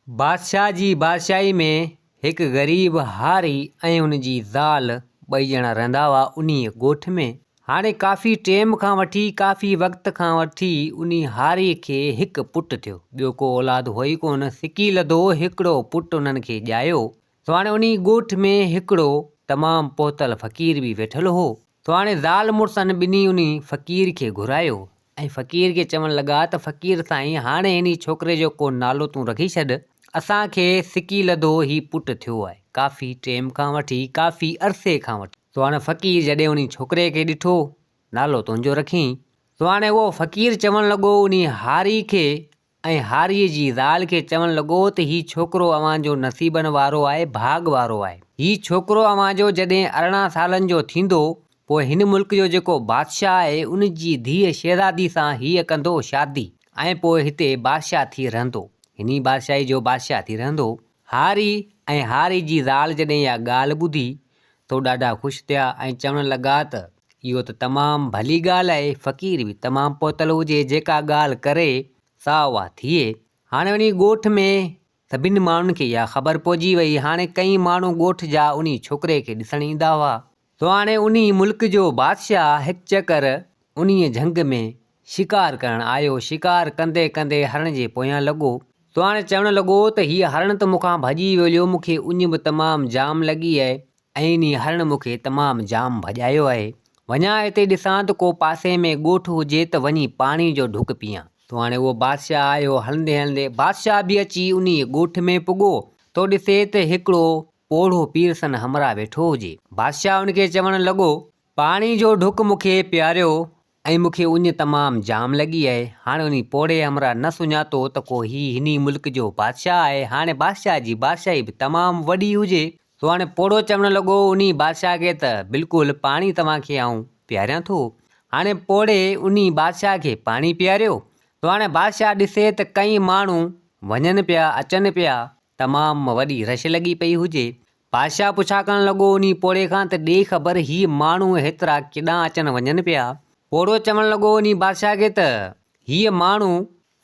बादशाह जी बादशाही में एक ग़रीब हारी ऐं उन जी ज़ाल ॿई ॼणा रहंदा हुआ उन ॻोठ में। हाणे काफ़ी टाइम खां वठी काफ़ी वक़्त खां वठी उन हारीअ खे हिकु पुटु थियो। ॿियो को औलाद हो ई कोन। सिकी लधो हिकिड़ो पुटु उन्हनि खे ॼायो। तो हाणे उन ॻोठ में हिकिड़ो तमामु पोतल फ़क़ीर बि वेठल हो। तो हाणे ज़ाल मुड़ुसनि ॿिन्ही उन फ़क़ीर खे घुरायो ऐं फ़क़ीर खे चवणु लॻा त फ़क़ीर साईं, हाणे हिन छोकिरे जो को नालो तूं रखी छॾ। असांखे सिकी लधो ही पुटु थियो आहे, काफ़ी टाइम खां वठी, काफ़ी अरसे खां वठी। तो हाणे फ़क़ीर जॾहिं उन छोकिरे खे ॾिठो, नालो तुंहिंजो रखीं। तो हाणे उहो फ़क़ीर चवणु लॻो उन हारी खे ऐं हारीअ जी ज़ाल खे चवणु लॻो त हीउ छोकिरो अव्हांजो नसीबनि वारो आहे, भाग वारो आहे। हीउ छोकिरो अव्हांजो जॾहिं 18 सालनि जो थींदो, पोइ हिन मुल्क जो जेको बादशाह आहे उन जी धीअ शहज़ादी सां हीअ कंदो शादी ऐं पोइ हिते बादशाह थी रहंदो, हिन बादशाही जो बादशाह थी रहंदो। हारी ऐं हारी जी ज़ाल जॾहिं इहा ॻाल्हि ॿुधी तो ॾाढा ख़ुशि थिया ऐं चवणु लॻा त इहो त तमामु भली ॻाल्हि आहे। फ़क़ीर बि तमामु पोतल हुजे, जेका ॻाल्हि करे सा उहा थिए। हाणे उन ॻोठ में सभिनी माण्हुनि खे इहा ख़बर पहुची वई। हाणे कई माण्हू ॻोठ जा उन छोकिरे खे ॾिसणु ईंदा हुआ। तो हाणे उन मुल्क जो बादशाह हिकु चकर उन झंग में शिकार करणु आयो। शिकार कंदे कंदे हरण जे पोयां लॻो। तो हाणे चवणु लॻो त हीअ हरण त मूंखां भॼी वियो, मूंखे उञ बि तमामु जाम लॻी आहे ऐं इन हरण मूंखे तमामु जाम भॼायो आहे। वञा हिते ॾिसां त को पासे में ॻोठ हुजे त वञी पाणी जो ढुक पीआं। तो हाणे उहो बादशाह आयो हलंदे हलंदे। बादशाह बि अची उन ॻोठ में पुॻो तो ॾिसे त हिकिड़ो पोढ़ो पीरसन हमरा वेठो हुजे। बादशाह उनखे चवणु लॻो, पाणी जो ढुक मूंखे पियारियो ऐं मूंखे उञ तमामु जाम लॻी आहे। हाणे उन पोढ़े हमरा न सुञातो त को हिन मुल्क जो बादशाह आहे। हाणे बादशाह जी बादशाही बि तमामु वॾी हुजे। तो हाणे पोढ़ो चवणु लॻो उन बादशाह खे त बिल्कुलु पाणी तव्हांखे आऊं पियारियां थो। हाणे पोढ़े उन बादशाह खे पाणी पियारियो। तो हाणे बादशाह ॾिसे त कई माण्हू वञनि पिया अचनि पिया, तमामु वॾी रश लॻी पई हुजे। बादशाह पुछा करणु लॻो उन पोढ़े खां त ॾे ख़बर हीअ माण्हू हेतिरा केॾांहुं अचनि वञनि पिया। पोढ़ो चवणु लॻो उन बादशाह खे त हीअ माण्हू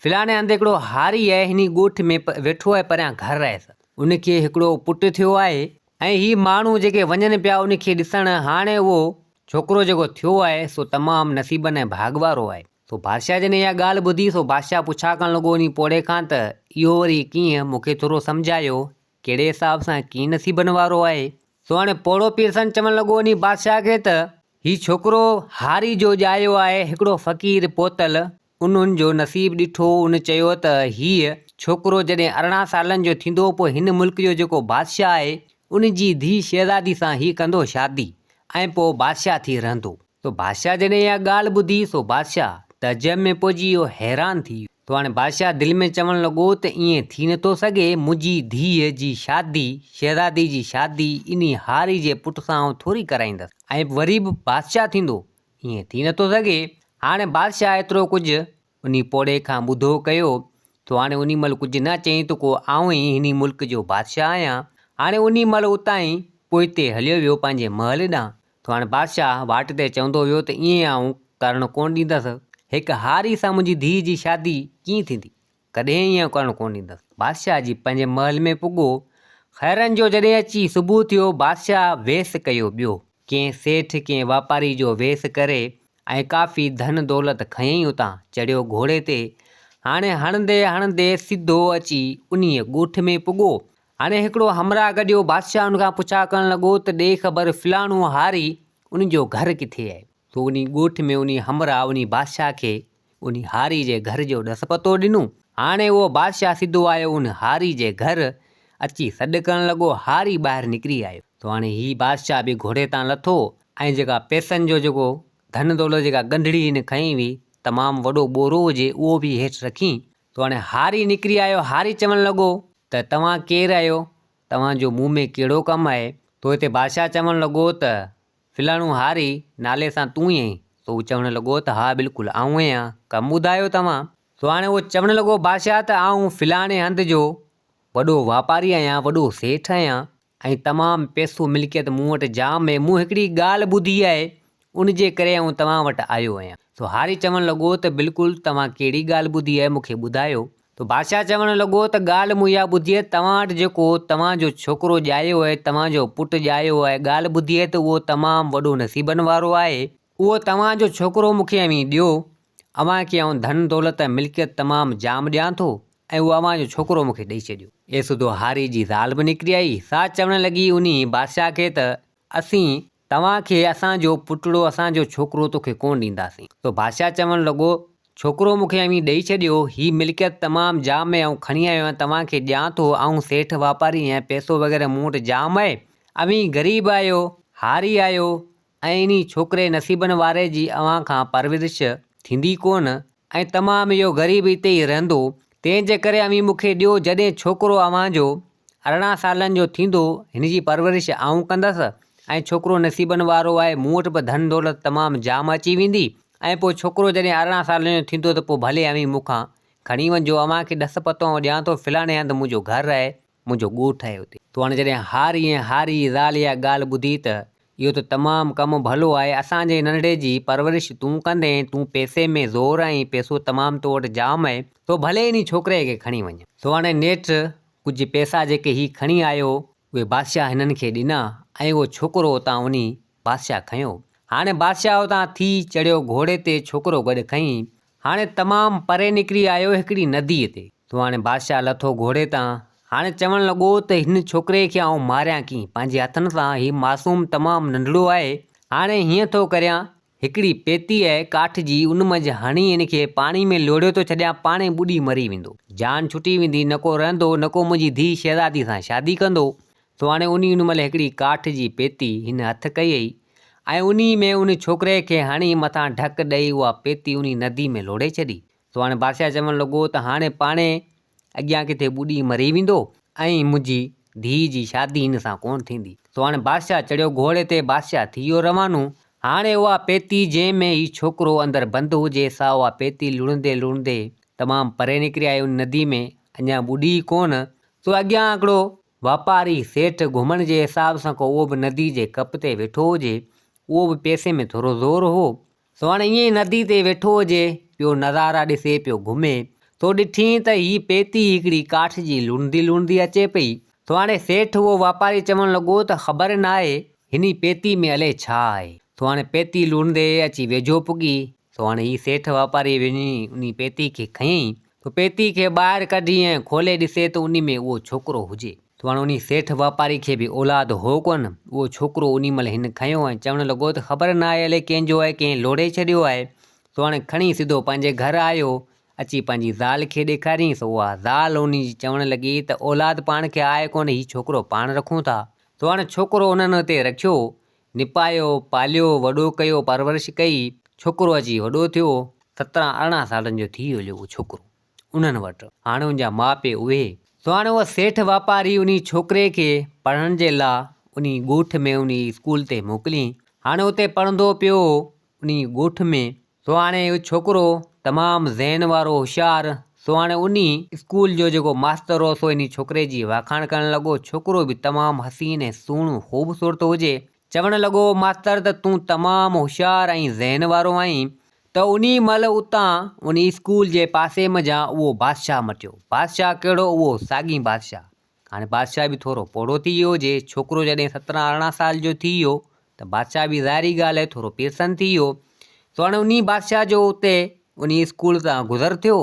फलाणे हंधि हिकिड़ो हारी आहे, हिन ॻोठ में वेठो आहे, परियां घर आहे, उनखे हिकिड़ो पुटु थियो आहे ऐं हीअ माण्हू जेके वञनि पिया उनखे ॾिसणु। हाणे उहो छोकिरो जेको थियो आहे सो तमामु नसीबनि ऐं भाग वारो आहे। सो बादशाह जॾहिं इहा ॻाल्हि ॿुधी सो बादशाह पुछा करणु लॻो उन पोढ़े खां त इहो वरी कीअं, मूंखे थोरो सम्झायो, कहिड़े हिसाब सां कीअं नसीबनि वारो आहे। सो हाणे पोढ़ो पीरसन चवणु लॻो उन बादशाह खे त हीउ छोकिरो हारी जो ॼायो आहे, हिकिड़ो फ़क़ीर पोतल, उन्हनि जो नसीब ॾिठो। उन चयो त हीअ छोकिरो जॾहिं 18 सालनि जो थींदो पोइ हिन मुल्क जो जेको बादशाह आहे उन जी धीउ शहज़ादी सां हीअ कंदो शादी ऐं पोइ बादशाह थी रहंदो। तो बादशाह जॾहिं इहा ॻाल्हि ॿुधी सो बादशाह तजब में पहुची वियो, हैरान थी वियो। तो हाणे बादशाह दिलि में चवणु लॻो त ईअं थी नथो सघे, मुंहिंजी धीअ जी शादी, शहज़ादी जी शादी इन हारी जे पुट सां थोरी कराईंदसि ऐं वरी बि बादशाह थींदो, ईअं थी नथो सघे। हाणे बादशाह एतिरो कुझु उन पोढ़े खां ॿुधो कयो। तो हाणे उन महिल कुझु न चई त को आऊं ई हिन मुल्क जो बादशाह आहियां। हाणे उन महिल उतां ई पोइ हिते हलियो वियो पंहिंजे महल ॾांहुं। तो हाणे बादशाह वाट ते चवंदो वियो त ईअं आऊं करणु कोन ॾींदसि, हिकु हारी सां मुंहिंजी धीअ जी शादी कीअं थींदी, कॾहिं ईअं करणु कोन ॾींदसि। बादशाह जी पंहिंजे महल में पुॻो। ख़ैरनि जो जॾहिं अची सुबुह थियो, बादशाह वेस कयो ॿियो, कंहिं सेठ कंहिं वापारी जो वेस करे ऐं काफ़ी धन दौलत खयईं, उतां चढ़ियो घोड़े ते। हाणे हणंदे हणंदे सिधो अची उन ॻोठ में पुॻो। हाणे हिकिड़ो हमरा गॾियो। बादशाह उनखां पुछा करणु लॻो त ॾे ख़बर फलाणो हारी उनजो घर किथे आहे। तो उन ॻोठ में उन हमरा उन बादशाह खे उन हारी जे घर जो ॾस पतो ॾिनो। हाणे उहो बादशाह सिधो आयो उन हारी जे घर, अची सॾु करणु लॻो। हारी ॿाहिरि निकिरी आयो। तो हाणे हीउ बादशाह बि घोड़े तां लथो ऐं जेका पैसनि जो जेको धन दौलत जेका गंढड़ी हिन खई हुई, तमामु वॾो ॿोरो हुजे, उहो बि हेठि रखी। तो हाणे हारी निकिरी आयो। हारी चवणु लॻो त तव्हां केरु आहियो, तव्हांजो मुंहुं में कहिड़ो कमु आहे। तो हिते बादशाह चवणु लॻो त फलाणो हारी नाले सां तूं ई आहीं। तो हू चवणु लॻो त हा बिल्कुलु आऊं आहियां, कमु ॿुधायो तव्हां। तो हाणे उहो चवणु लॻो बादशाह त आऊं फलाणे हंधि जो वॾो वापारी आहियां, वॾो सेठ आहियां ऐं तमामु पैसो मिल्कियत मूं वटि जाम आहे। मूं हिकिड़ी ॻाल्हि ॿुधी आहे, उन जे करे आऊं तव्हां वटि आयो आहियां। तो हारी चवणु लॻो त बिल्कुलु तव्हां कहिड़ी ॻाल्हि ॿुधी आहे, मूंखे ॿुधायो। तो बादशाह चवणु लॻो त ॻाल्हि मूं इहा ॿुधी आहे, तव्हां वटि जेको तव्हांजो छोकिरो ॼायो आहे, तव्हांजो पुटु ॼायो आहे, ॻाल्हि ॿुधी आहे त उहो तमामु वॾो नसीबनि वारो आहे। उहो तव्हांजो छोकिरो मूंखे अवी ॾियो, अव्हांखे आउं धन दौलत मिल्कियत तमामु जाम ॾियां थो ऐं उहो अव्हांजो छोकिरो मूंखे ॾेई छॾियो। एसुदो हारी जी ज़ाल बि निकिरी आई। सा चवणु लॻी उन बादशाह खे त असीं तव्हांखे असांजो पुटड़ो असांजो छोकिरो तोखे कोन ॾींदासीं। तो बादशाह चवणु लॻो छोकिरो मूंखे अवी ॾेई छॾियो, ही मिल्कियत तमामु जाम आहे, ऐं खणी आयो आहियां तव्हांखे ॾियां थो, ऐं सेठ वापारी ऐं पैसो वग़ैरह मूं वटि जाम आहे, अवी ग़रीब आहियो, हारी आहियो ऐं इन छोकिरे नसीबनि वारे जी अव्हां खां परवरिश थींदी कोन ऐं तमामु इहो ग़रीब हिते ई रहंदो, तंहिंजे करे अवी मूंखे ॾियो, जॾहिं छोकिरो अव्हांजो 18 सालनि जो थींदो हिन जी परवरिश आउं कंदसि ऐं छोकिरो नसीबनि वारो आहे, मूं वटि बि धन दौलत तमामु जाम अची वेंदी ऐं पोइ छोकिरो जॾहिं 18 सालनि जो थींदो त पोइ भले अवी मूंखां खणी वञिजो, अव्हांखे ॾस पतो ॾियां थो, फिलाणे हंधि मुंहिंजो घरु आहे, मुंहिंजो ॻोठु आहे हुते। तो हाणे जॾहिं हारी ज़ाल इहा ॻाल्हि ॿुधी त इहो त तमामु कमु भलो आहे, असांजे नंढड़े जी परवरिश तूं कंदे, तूं पैसे में ज़ोर आई, पैसो तमामु तो वटि जाम आहे, तो भले इन छोकिरे खे खणी वञ। सो हाणे नेठि कुझु पैसा जेके ही खणी आयो उहे बादशाह हिननि खे ॾिना ऐं उहो छोकिरो उतां उन बादशाह खयो। हाणे बादशाह उतां थी चढ़ियो घोड़े ते, छोकिरो गॾु खईं, हाणे तमामु परे निकिरी आयो हिकिड़ी नदीअ ते। तो हाणे बादशाह लथो घोड़े तां, हाणे चवणु लॻो त हिन छोकिरे खे आउं मारियां कीअं, पंहिंजे हथनि सां, ही मासूम तमामु नंढड़ो आहे, हाणे हीअं थो करियां, हिकिड़ी पेती आहे काठ जी, उन मंझि हणी हिन खे पाणी में लोड़ियो थो छॾियां, पाणे ॿुॾी मरी वेंदो, जान छुटी वेंदी, न को रहंदो, न को मुंहिंजी धीउ शहज़ादी सां शादी कंदो। तो हाणे उन महिल हिकिड़ी काठ जी पेती हिन हथु कई ऐं उन में उन छोकिरे खे हणी मथां ढक ॾेई उहा पेती उन नदी में लोड़े छॾी। तो हाणे बादशाह चवणु लॻो त हाणे पाणे अॻियां किथे ॿुॾी मरी वेंदो ऐं मुंहिंजी धीउ जी शादी हिन सां कोन थींदी। तो हाणे बादशाह चढ़ियो घोड़े ते, बादशाह थी वियो रवानो। हाणे उहा पेती जंहिंमें ही छोकिरो अंदरि बंदि हुजे, सा उहा पेती लुणंदे लुणंदे तमामु परे निकिरी आई उन नदी में, अञा ॿुॾी कोन। तो अॻियां हिकिड़ो वापारी सेठ घुमण जे हिसाब सां को उहो बि नदी जे कप ते वेठो हुजे, उहो बि पैसे में थोरो ज़ोर हो। सो हाणे ईअं ई नदी ते वेठो हुजे, पियो नज़ारा ॾिसे, पियो घुमे, तो ॾिठी त ही पेती हिकिड़ी काठ जी लुणंदी लुणंदी अचे पई। तो हाणे सेठ उहो वापारी चवणु लॻो त ख़बर न आहे हिन पेती में अलाए छा आहे। तो हाणे पेती लुणंदे अची वेझो पुॻी। तो हाणे ही सेठ वापारी वञी उन पेती खे खयईं, तो पेती खे ॿाहिरि कढी ऐं खोले ॾिसे त उन में उहो छोकिरो हुजे। तो हाणे उन सेठ वापारी खे बि औलाद हो कोन, उहो छोकिरो उन महिल हिन खयो ऐं चवणु लॻो त ख़बर न आहे अलाए कंहिंजो आहे, कंहिं लोड़े छॾियो आहे। तो हाणे खणी सिधो पंहिंजे घरु आयो, अची पंहिंजी ज़ाल खे ॾेखारियईं। सो उहा ज़ाल उन जी चवणु लॻी त औलाद पाण खे आहे कोन, हीउ छोकिरो पाण रखूं था। तो हाणे छोकिरो उन्हनि हुते रखियो, निपायो, पालियो, वॾो कयो, परवरिश कई, छोकिरो अची वॾो थियो, 17-18 सालनि जो थी वियो उहो छोकिरो उन्हनि वटि। हाणे उनजा माउ पीउ उहे। तो हाणे उहो सेठ वापारी उन छोकिरे खे पढ़ण जे लाइ उन ॻोठ में उन स्कूल ते मोकिलियईं। हाणे उते पढ़ंदो पियो उन ॻोठ में। तो हाणे उहो छोकिरो तमामु ज़हन वारो होशियारु। सो हाणे उन स्कूल जो जेको मास्तर हो सो इन छोकिरे जी वाखाण करणु लॻो। छोकिरो बि तमामु हसीन ऐं सुहिणो ख़ूबसूरत हुजे। चवणु लॻो, मास्तर त तूं तमामु होशियारु ऐं ज़हन वारो आहीं। त उन महिल उतां उन स्कूल जे पासे मञा उहो बादशाह मटियो। बादशाह कहिड़ो, उहो साॻी बादशाह। हाणे बादशाह बि थोरो पोड़ो थी वियो हुजे। छोकिरो जॾहिं 17-18 साल जो थी वियो त बादशाह बि ज़ाहिरी ॻाल्हि आहे थोरो पिरसन थी वियो। तो हाणे उन बादशाह जो उते उन स्कूल तां गुज़र थियो।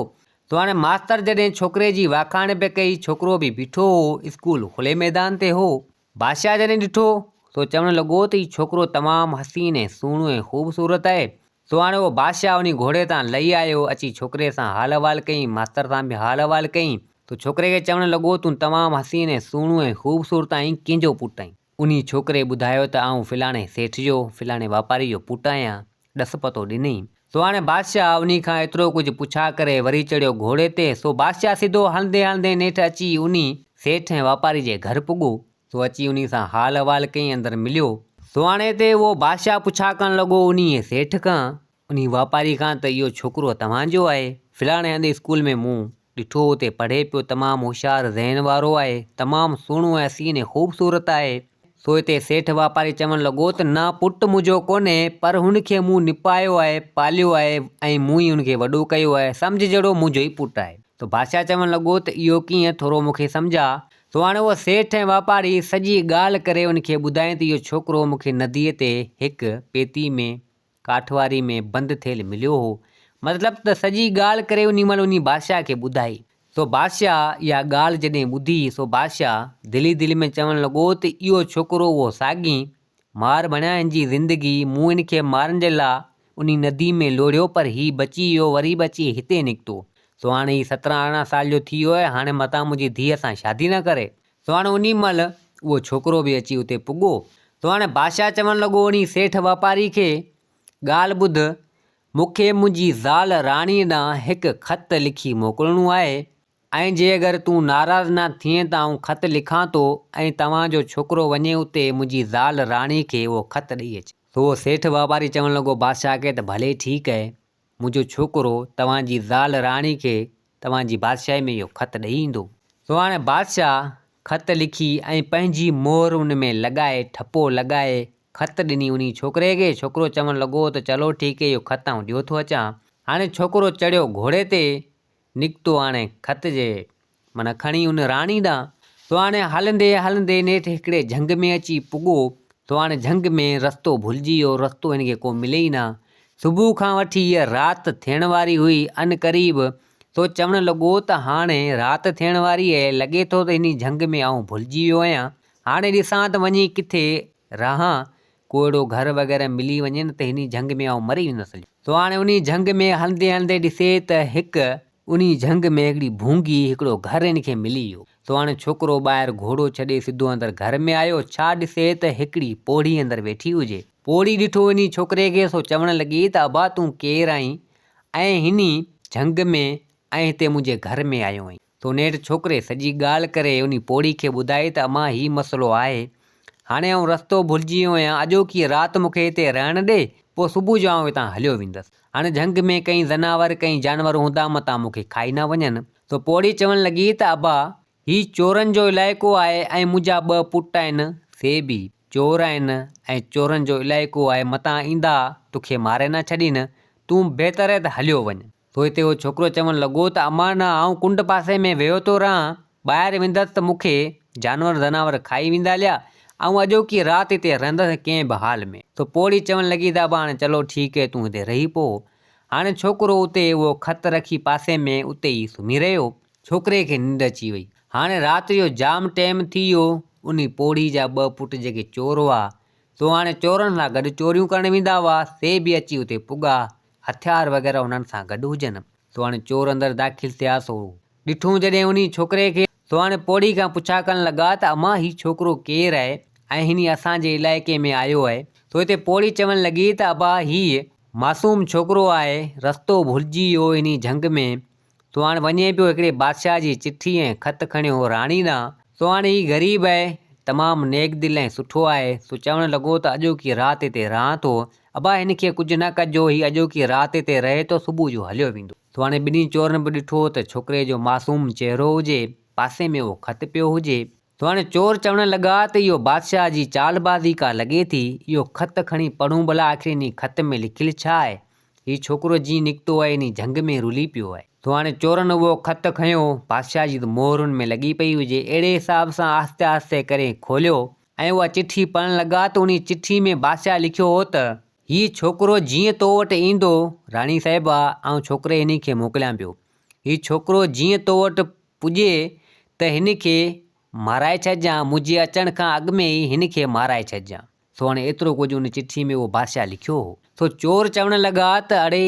तो हाणे मास्तर जॾहिं छोकिरे जी वाखाण पे कई, छोकिरो बि बीठो हो, स्कूल खुले मैदान ते हो। बादशाह जॾहिं ॾिठो तो चवणु लॻो त हीउ छोकिरो तमामु हसीन ऐं सुहिणो ऐं ख़ूबसूरत आहे। तो हाणे उहो बादशाह उन घोड़े तां लही आयो, अची छोकिरे सां हाल अहिवाल कई, मास्तर सां बि हाल अहिवाल कई। तो छोकिरे खे चवणु लॻो, तूं तमामु हसीन ऐं सुहिणो ऐं ख़ूबसूरत आहीं, कंहिंजो पुटु आहीं? उन छोकिरे ॿुधायो त आउं फिलाणे सेठ जो, फिलाणे वापारी जो पुटु आहियां। ॾस पतो ॾिनई। तो हाणे बादशाह उन खां एतिरो कुझु पुछा करे वरी चढ़ियो घोड़े ते। सो बादशाह सिधो हलंदे हलंदे नेठि अची उन सेठ ऐं वापारी जे घरु पुॻो। सो अची उन सां हाल अहिवाल कई, अंदरि मिलियो। सो हाणे हिते उहो बादशाह पुछा करणु लॻो उन सेठ खां, उन वापारी खां त इहो छोकिरो तव्हांजो आहे? फिलाणे हंधि स्कूल में मूं ॾिठो, हुते पढ़े पियो, तमामु होशियारु ज़हन वारो आहे, तमामु सुहिणो ऐं हसीन ऐं ख़ूबसूरत आहे। सो हिते सेठ वापारी चवणु लॻो त न, पुटु मुंहिंजो कोन्हे, पर हुनखे मूं निपायो आहे, पालियो आहे ऐं मूं ई हुनखे वॾो कयो आहे, सम्झ जहिड़ो मुंहिंजो ई पुटु आहे। तो बादशाह चवणु लॻो त इहो कीअं, थोरो मूंखे सम्झा। तो हाणे उहो सेठ ऐं वापारी सॼी ॻाल्हि करे उनखे ॿुधाईं त इहो छोकिरो मूंखे नदीअ ते हिकु पेती में काठवारी में बंदि थियलु मिलियो हो। मतिलबु त सॼी ॻाल्हि करे उन महिल उन बादशाह खे ॿुधाई। सो बादशाह इहा ॻाल्हि जॾहिं ॿुधी, सो बादशाह दिलि में चवणु लॻो त इहो छोकिरो उहो साॻी मार बणिया, हिन जी ज़िंदगी मूं हिनखे मारण जे लाइ उन नदी में लोड़ियो, पर हीउ बची वियो, वरी बची हिते निकितो। सो हाणे हीउ 17-18 साल जो थी वियो आहे, हाणे मतां मुंहिंजी धीअ सां शादी न करे। सो हाणे उन महिल उहो छोकिरो बि अची उते पुॻो। सो हाणे बादशाह चवणु लॻो उन सेठ वापारी खे, ॻाल्हि ॿुध, मूंखे मुंहिंजी ज़ाल राणीअ ॾांहुं हिकु ख़त लिखी मोकिलणो आहे, ऐं जे अगरि तूं नाराज़ न थिए त आउं ख़त लिखां थो ऐं तव्हांजो छोकिरो वञे उते मुंहिंजी ज़ाल राणी खे उहो ख़त ॾेई अचे। सो उहो सेठ वापारी चवणु लॻो बादशाह खे त भले ठीकु आहे, मुंहिंजो छोकिरो तव्हांजी ज़ाल राणी खे तव्हांजी बादशाही में इहो ख़त ॾेई ईंदो। सो हाणे बादशाह ख़त लिखी ऐं पंहिंजी मोहर उन में लॻाए, ठपो लॻाए ख़त ॾिनी उन छोकिरे खे। छोकिरो चवणु लॻो त चलो ठीकु आहे, इहो ख़त आउं ॾियो थो अचां। हाणे छोकिरो चढ़ियो घोड़े ते, निकितो हाणे ख़त जे माना खणी उन राणी ॾांहुं। सो हाणे हलंदे हलंदे नेठि हिकिड़े झंग में अची पुॻो। सो हाणे झंग में रस्तो भुलिजी वियो, रस्तो हिनखे को मिले ई न। सुबुह खां वठी हीअ राति थियण वारी हुई अन क़रीब। सो चवणु लॻो त हाणे राति थियण वारी आहे, लॻे थो त हिन झंग में आउं भुलिजी वियो आहियां। हाणे ॾिसां त वञी किथे रहां, को अहिड़ो घर वग़ैरह मिली वञे न त हिन झंग में आउं मरी वेंदुसि। सो हाणे उन झंग में हलंदे हलंदे ॾिसे त हिकु उन झंग में हिकिड़ी भूंगी हिकिड़ो घरु हिनखे मिली वियो। सो हाणे छोकिरो ॿाहिरि घोड़ो छॾे सिधो अंदरि घर में आयो। छा ॾिसे त हिकिड़ी पोड़ी अंदरि वेठी हुजे। पोड़ी ॾिठो इन छोकिरे खे। सो चवणु लॻी त अबा तूं केरु आहीं ऐं हिन झंग में ऐं हिते मुंहिंजे घर में आयो आहीं। सो नेठि छोकिरे सॼी ॻाल्हि करे उन पोड़ी खे ॿुधाई त अमां हीउ मसइलो आहे, हाणे आउं रस्तो भुलिजी वियो आहियां, अॼोकी राति मूंखे हिते रहण ॾे, पोइ सुबुह जो आउं हितां हलियो वेंदुसि। हाणे झंग में कई ज़नावर कई जानवर हूंदा, मतां मूंखे खाई न वञनि। सो पोड़ी चवणु लॻी त अबा हीउ चोरनि जो इलाइक़ो आहे ऐं मुंहिंजा 2 पुट आहिनि, से बि चोर आहिनि ऐं चोरनि जो इलाइक़ो आहे, मतां ईंदा तोखे मारे न छॾीनि, तूं बहितर आहे त हलियो वञ। सो हिते उहो छोकिरो चवणु लॻो त अमां न, आउं कुंड पासे में वेहो थो रहां, ॿाहिरि वेंदुसि त मूंखे जानवर ज़नावर खाई वेंदा लिया, ऐं अॼोकी राति हिते रहंदुसि कंहिं बि हाल में। सो पोड़ी चवणु लॻी त अबा हाणे चलो ठीकु आहे, तूं हिते रही पओ। हाणे छोकिरो उते उहो ख़त रखी पासे में उते ई सुम्ही रहियो। छोकिरे खे निंड अची वई। हाणे राति जो जाम टाइम थी वियो। उन पोड़ी जा 2 पुट जेके चोर हुआ, सो हाणे चोरनि सां गॾु चोरियूं करणु वेंदा हुआ, से बि अची उते पुॻा, हथियार वग़ैरह उन्हनि सां गॾु हुजनि। सो हाणे चोर अंदरि दाख़िल थिया। सो ॾिठूं जॾहिं उन छोकिरे खे, सो हाणे पोड़ी खां पुछा करणु लॻा त अमां हीउ छोकिरो केरु आहे ऐं हिन असांजे इलाइक़े में आयो आहे। सो हिते पोड़ी चवणु लॻी त अबा हीउ मासूम छोकिरो आहे, रस्तो भुलिजी वियो हिन झंग में। सो हाणे वञे पियो हिकिड़े बादशाह जी चिठी ऐं ख़त खणियो राणी ॾांहुं। सो हाणे हीउ ग़रीब आहे, तमामु नेक दिलि ऐं सुठो आहे। सो चवणु लॻो त अॼोकी राति हिते रहां थो, अबा हिनखे कुझु न कजो, हीउ अॼोकी राति हिते रहे थो, सुबुह जो हलियो वेंदो। सो हाणे ॿिन्ही चोरनि बि ॾिठो त छोकिरे जो मासूम चहिरो हुजे, पासे में उहो ख़त पियो हुजे। सो हाणे चोर चवणु लॻा त इहो बादशाह जी चालबाज़ी का लॻे थी, इहो ख़त खणी पढ़ूं भला, आख़िर इन ख़त में लिखियलु छा आहे। हीउ छोकिरो जीअं निकितो आहे इन झंग में रुली पियो आहे। सो हाणे चोरनि उहो ख़त खयो, बादशाह जी मोहरुनि में लॻी पई हुजे, अहिड़े हिसाब सां आहिस्ते आहिस्ते करे खोलियो ऐं उहा चिठी पढ़णु लॻा त उन चिठी में बादशाह लिखियो हो त हीउ छोकिरो जीअं तो वटि ईंदो, राणी साहिबा ऐं छोकिरे हिन खे मोकिलियां पियो, हीउ छोकिरो जीअं तो वटि पुॼे त हिन खे माराए छॾिजांइ, मुंहिंजे अचण खां अॻु में ई हिन खे माराए छॾिजांइ। सो हाणे एतिरो कुझु उन चिठी में उहो बादशाह लिखियो हो। सो चोर चवणु लॻा त अड़े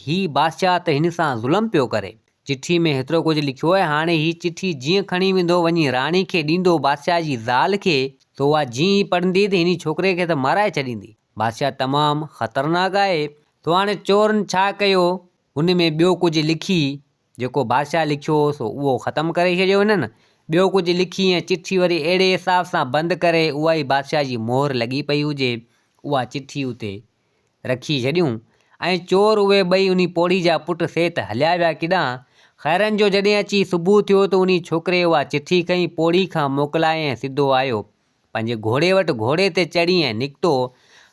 हीउ बादशाह त हिन सां ज़ुल्म पियो करे, चिठी में हेतिरो कुझु लिखियो आहे, हाणे हीअ चिठी जीअं खणी वेंदो वञी राणी खे ॾींदो, बादशाह जी ज़ाल खे, सो उहा जीअं ई पढ़ंदी त हिन छोकिरे खे त माराए छॾींदी। बादशाह तमामु ख़तरनाक आहे। सो हाणे चोरनि छा कयो, हुन में ॿियो कुझु लिखी, जेको बादशाह लिखियो हो सो उहो ख़तमु करे छॾियो हिननि, ॿियो कुझु लिखी ऐं चिठी वरी अहिड़े हिसाब सां बंदि करे, उहा ई बादशाह जी मोहर लॻी पई हुजे, उहा चिठी उते रखी छॾियूं। ऐं चोर उहे 2 उन पोड़ी जा पुट सेठ हलिया विया केॾां। ख़ैरनि जो जॾहिं अची सुबुह थियो त उन छोकिरे उहा चिठी खईं, पोड़ी खां मोकिलाए ऐं सिधो आयो पंहिंजे घोड़े वटि, घोड़े ते चढ़ी ऐं निकितो।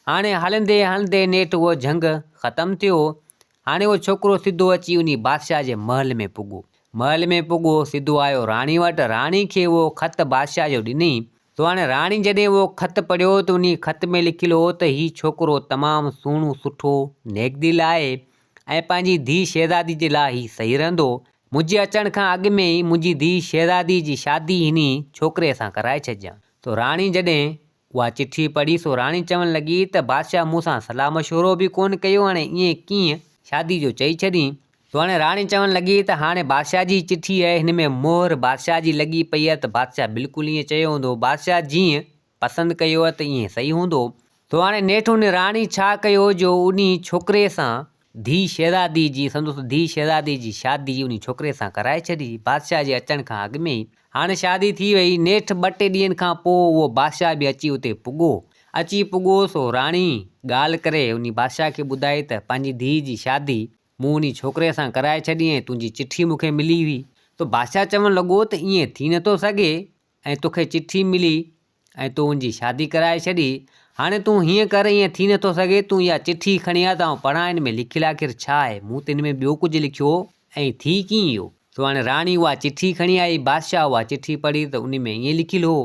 हाणे हलंदे हलंदे नेठि उहो झंग ख़तमु थियो। हाणे उहो छोकिरो सिधो अची उन बादशाह जे महल में पुॻो। महल में पुॻो सिधो आयो राणी वटि। राणी खे उहो ख़त बादशाह जो ॾिनई। तो हाणे राणी जॾहिं उहो ख़त पढ़ियो त उन ख़त में लिखियलु हो त हीउ छोकिरो तमामु सुहिणो सुठो नेकदिल आहे ऐं पंहिंजी धीउ शहज़ादी जे लाइ हीउ सही रहंदो। मुंहिंजे अचण खां अॻु में ई मुंहिंजी धीउ शहज़ादी जी शादी हिन छोकिरे सां कराए छॾिजां। तो राणी जॾहिं उहा चिठी पढ़ी सो राणी चवणु लॻी त बादशाह मूंसां सलाह मशवरो बि कोन कयो, हाणे ईअं कीअं शादी जो चई छॾी। तो हाणे राणी चवणु लॻी त हाणे बादशाह जी चिठी आहे, हिन में मोहर बादशाह जी लॻी पई आहे, त बादशाह बिल्कुलु ईअं चयो हूंदो, बादशाह जीअं पसंदि कयो आहे त ईअं सही हूंदो। तो हाणे नेठि हुन राणी छा कयो जो उन छोकिरे सां धीउ शहज़ादी जी संदसि धीउ शहज़ादी जी शादी उन छोकिरे सां कराए छॾी बादशाह जे अचण खां अॻु में ई। हाणे शादी थी वई। नेठि 2-3 ॾींहंनि खां पोइ उहो बादशाह बि अची उते पुॻो सो राणी ॻाल्हि करे उन बादशाह खे ॿुधाई त पंहिंजी धीउ जी शादी मूं उन छोकिरे सां कराए छॾी ऐं तुंहिंजी चिठी मूंखे मिली हुई। तो बादशाह चवणु लॻो त ईअं थी नथो सघे ऐं तोखे चिठी मिली ऐं तूं उनजी शादी कराए छॾी। हाणे तूं हीअं कर, ईअं थी नथो सघे, तूं इहा चिठी खणी आ त आउं पढ़ां हिन में लिखियलु आख़िर छा आहे, मूं त हिन में ॿियो कुझु लिखियो ऐं थी कीअं इहो। तो हाणे राणी उहा चिठी खणी आई, बादशाह उहा चिठी पढ़ी त उन में ईअं लिखियलु हो।